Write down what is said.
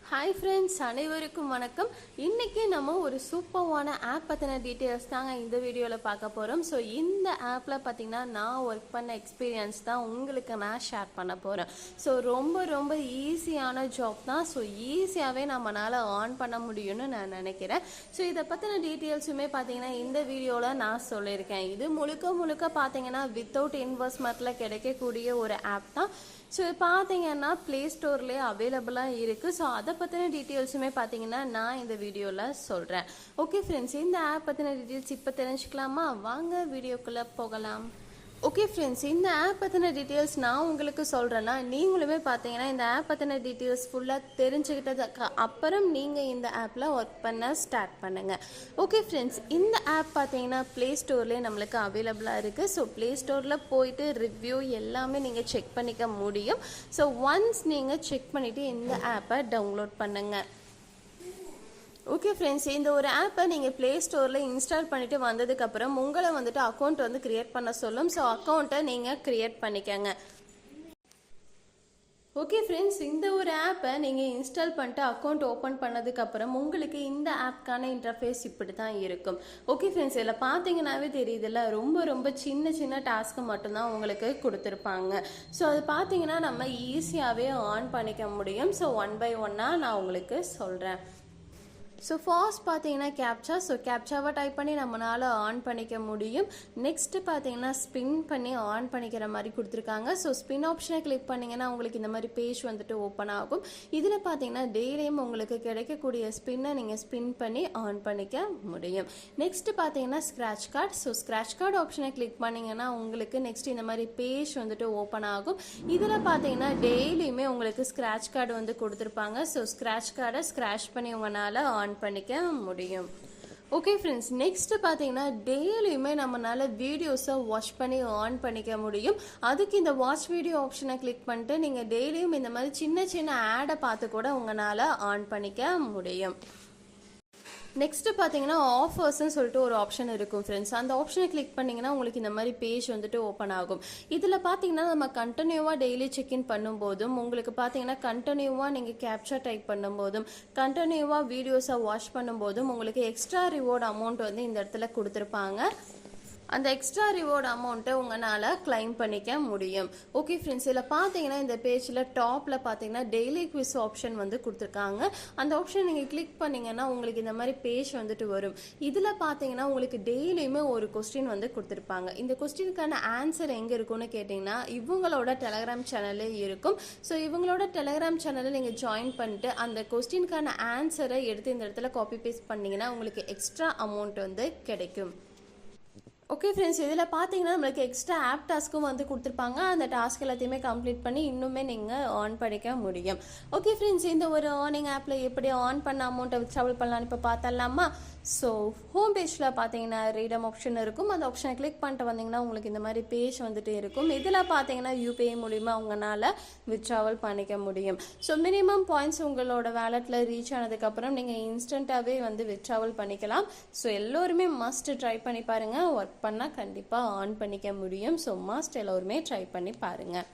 Hi friends, அனைவருக்கும் வணக்கம். இன்றைக்கி நம்ம ஒரு சூப்பரான ஆப் பற்றின டீட்டெயில்ஸ் தாங்க இந்த வீடியோவில் பார்க்க போகிறோம். ஸோ இந்த ஆப்பில் பார்த்திங்கன்னா நான் ஒர்க் பண்ண எக்ஸ்பீரியன்ஸ் தான் உங்களுக்கு நான் ஷேர் பண்ண போகிறேன். ஸோ ரொம்ப ஈஸியான ஜாப் தான். ஸோ ஈஸியாகவே நம்மளால் ஆன் பண்ண முடியும்னு நான் நினைக்கிறேன். ஸோ இதை பற்றின டீட்டெயில்ஸுமே பார்த்திங்கன்னா இந்த வீடியோவில் நான் சொல்லியிருக்கேன். இது முழுக்க பார்த்திங்கன்னா வித்தவுட் இன்வெஸ்ட்மெண்ட்டில் கிடைக்கக்கூடிய ஒரு ஆப் தான். ஸோ பார்த்தீங்கன்னா ப்ளே ஸ்டோர்லேயே அவைலபிளாக இருக்குது. ஸோ அதை பற்றின டீட்டெயில்ஸுமே பார்த்தீங்கன்னா நான் இந்த வீடியோவில் சொல்கிறேன். ஓகே ஃப்ரெண்ட்ஸ், இந்த ஆப் பற்றின டீட்டெயில்ஸ் இப்போ தெரிஞ்சுக்கலாமா? வாங்க வீடியோக்குள்ளே போகலாம். ஓகே ஃப்ரெண்ட்ஸ், இந்த ஆப் பற்றின டீட்டெயில்ஸ் நான் உங்களுக்கு சொல்கிறேன்னா நீங்களுமே பார்த்தீங்கன்னா இந்த ஆப் பற்றின டீட்டெயில்ஸ் ஃபுல்லாக தெரிஞ்சுக்கிட்டதுக்கு அப்புறம் நீங்கள் இந்த ஆப்பில் ஒர்க் பண்ண ஸ்டார்ட் பண்ணுங்கள். ஓகே ஃப்ரெண்ட்ஸ், இந்த ஆப் பார்த்தீங்கன்னா ப்ளே ஸ்டோர்லேயே நம்மளுக்கு அவைலபிளாக இருக்குது. ஸோ ப்ளே ஸ்டோரில் போயிட்டு ரிவ்யூ எல்லாமே நீங்கள் செக் பண்ணிக்க முடியும். ஸோ ஒன்ஸ் நீங்கள் செக் பண்ணிவிட்டு இந்த ஆப்பை டவுன்லோட் பண்ணுங்கள். ஓகே ஃப்ரெண்ட்ஸ், இந்த ஒரு ஆப்பை நீங்கள் ப்ளே ஸ்டோரில் இன்ஸ்டால் பண்ணிவிட்டு வந்ததுக்கப்புறம் உங்களை வந்துட்டு அக்கௌண்ட் வந்து க்ரியேட் பண்ண சொல்லும். ஸோ அக்கௌண்ட்டை நீங்கள் க்ரியேட் பண்ணிக்கங்க. ஓகே ஃப்ரெண்ட்ஸ், இந்த ஒரு ஆப்பை நீங்கள் இன்ஸ்டால் பண்ணிட்டு அக்கௌண்ட் ஓப்பன் பண்ணதுக்கப்புறம் உங்களுக்கு இந்த ஆப்க்கான இன்டர்ஃபேஸ் இப்படி தான் இருக்கும். ஓகே ஃப்ரெண்ட்ஸ், இதில் பார்த்தீங்கன்னாவே தெரியுதுல்ல, ரொம்ப சின்ன டாஸ்க்கு மட்டும்தான் உங்களுக்கு கொடுத்துருப்பாங்க. ஸோ அது பார்த்தீங்கன்னா நம்ம ஈஸியாகவே ஆன் பண்ணிக்க முடியும். ஸோ ஒன் பை ஒன்னாக நான் உங்களுக்கு சொல்கிறேன். ஸோ ஃபர்ஸ்ட் பார்த்தீங்கன்னா கேப்சா. ஸோ கேப்சாவை டைப் பண்ணி நம்மளால் ஆன் பண்ணிக்க முடியும். நெக்ஸ்ட்டு பார்த்தீங்கன்னா ஸ்பின் பண்ணி ஆன் பண்ணிக்கிற மாதிரி கொடுத்துருக்காங்க. ஸோ ஸ்பின் ஆப்ஷனை கிளிக் பண்ணிங்கன்னா உங்களுக்கு இந்த மாதிரி பேஜ் வந்துட்டு ஓப்பன் ஆகும். இதில் பார்த்தீங்கன்னா டெய்லியும் உங்களுக்கு கிடைக்கக்கூடிய ஸ்பின்னை நீங்கள் ஸ்பின் பண்ணி ஆன் பண்ணிக்க முடியும். நெக்ஸ்ட்டு பார்த்தீங்கன்னா scratch card. So scratch card ஆப்ஷனை கிளிக் பண்ணிங்கன்னா உங்களுக்கு நெக்ஸ்ட் இந்த மாதிரி பேஜ் வந்துட்டு ஓப்பன் ஆகும். இதில் பார்த்தீங்கன்னா டெய்லியுமே உங்களுக்கு ஸ்க்ராட்ச் கார்டு வந்து கொடுத்துருப்பாங்க. ஸோ ஸ்க்ராட்ச் கார்டை ஸ்க்ராட்ச் பண்ணி உங்களால் ஆன் பண்ணிக்க முடியும். ஓகே ஃப்ரெண்ட்ஸ், நெக்ஸ்ட் பார்த்தீங்கன்னா டெய்லியுமே நம்மளால வீடியோஸை வாட்ச் பண்ணி ஆன் பண்ணிக்க முடியும். அதுக்கு இந்த வாட்ச் வீடியோ ஆப்ஷனை கிளிக் பண்ணிட்டு நீங்கள் டெய்லியும் இந்த மாதிரி சின்ன ஆடை பார்த்து கூட உங்களால் ஆன் பண்ணிக்க முடியும். நெக்ஸ்ட்டு பார்த்தீங்கன்னா ஆஃபர்ஸ்ன்னு சொல்லிட்டு ஒரு ஆப்ஷன் இருக்கும் ஃப்ரெண்ட்ஸ். அந்த ஆப்ஷனை கிளிக் பண்ணிங்கன்னா உங்களுக்கு இந்த மாதிரி பேஜ் வந்துட்டு ஓப்பன் ஆகும். இதில் பார்த்தீங்கன்னா நம்ம கண்டினியூவாக டெய்லி செக்இன் பண்ணும்போதும் உங்களுக்கு பார்த்தீங்கன்னா கண்டினியூவாக நீங்கள் கேப்சா டைப் பண்ணும்போதும் கண்டினியூவாக வீடியோஸை வாட்ச் பண்ணும்போதும் உங்களுக்கு எக்ஸ்ட்ரா ரிவார்டு அமௌண்ட் வந்து இந்த இடத்துல கொடுத்துருப்பாங்க. அந்த எக்ஸ்ட்ரா ரிவார்டு அமௌண்ட்டை உங்களால் கிளைம் பண்ணிக்க முடியும். ஓகே ஃப்ரெண்ட்ஸ், இதில் பார்த்தீங்கன்னா இந்த பேஜில் டாப்பில் பார்த்தீங்கன்னா டெய்லி குவிஸ் ஆப்ஷன் வந்து கொடுத்துருக்காங்க. அந்த ஆப்ஷன் நீங்கள் கிளிக் பண்ணிங்கன்னா உங்களுக்கு இந்த மாதிரி பேஜ் வந்துட்டு வரும். இதில் பார்த்தீங்கன்னா உங்களுக்கு டெய்லியுமே ஒரு கொஸ்டின் வந்து கொடுத்துருப்பாங்க. இந்த கொஸ்டினுக்கான ஆன்சர் எங்கே இருக்குன்னு கேட்டிங்கன்னா இவங்களோட டெலகிராம் சேனலே இருக்கும். ஸோ இவங்களோட டெலகிராம் சேனலில் நீங்கள் ஜாயின் பண்ணிட்டு அந்த கொஸ்டினுக்கான ஆன்சரை எடுத்து இந்த இடத்துல காப்பி பேஸ்ட் பண்ணிங்கன்னா உங்களுக்கு எக்ஸ்ட்ரா அமௌண்ட் வந்து கிடைக்கும். ஓகே ஃப்ரெண்ட்ஸ், இதில் பார்த்தீங்கன்னா நம்மளுக்கு எக்ஸ்ட்ரா ஆப் டாஸ்க்கும் வந்து கொடுத்துருப்பாங்க. அந்த டாஸ்க் எல்லாத்தையுமே கம்ப்ளீட் பண்ணி இன்னுமே நீங்கள் ஆன் பண்ணிக்க முடியும். ஓகே ஃப்ரெண்ட்ஸ், இந்த ஒரு ஆர்னிங் ஆப்பில் எப்படி ஆன் பண்ண அமௌண்ட்டை ட்ராவல் பண்ணலான்னு இப்போ பார்த்தலாமா? ஸோ ஹோம் பேஜில் பார்த்தீங்கன்னா ரீடம் ஆப்ஷன் இருக்கும். அந்த ஆப்ஷனை கிளிக் பண்ணிட்டு வந்தீங்கன்னா உங்களுக்கு இந்த மாதிரி பேஜ் வந்துட்டு இருக்கும். இதில் பார்த்தீங்கன்னா யூபிஐ மூலிமா உங்களால் வித்ட்ராவல் பண்ணிக்க முடியும். ஸோ மினிமம் பாயிண்ட்ஸ் உங்களோட வேலெட்டில் ரீச் ஆனதுக்கப்புறம் நீங்கள் இன்ஸ்டண்ட்டாகவே வந்து வித்ட்ராவல் பண்ணிக்கலாம். ஸோ எல்லோருமே மஸ்ட் ட்ரை பண்ணி பாருங்கள். ஒர்க் பண்ணால் கண்டிப்பாக ஆன் பண்ணிக்க முடியும். ஸோ மஸ்ட் எல்லோருமே ட்ரை பண்ணி பாருங்கள்.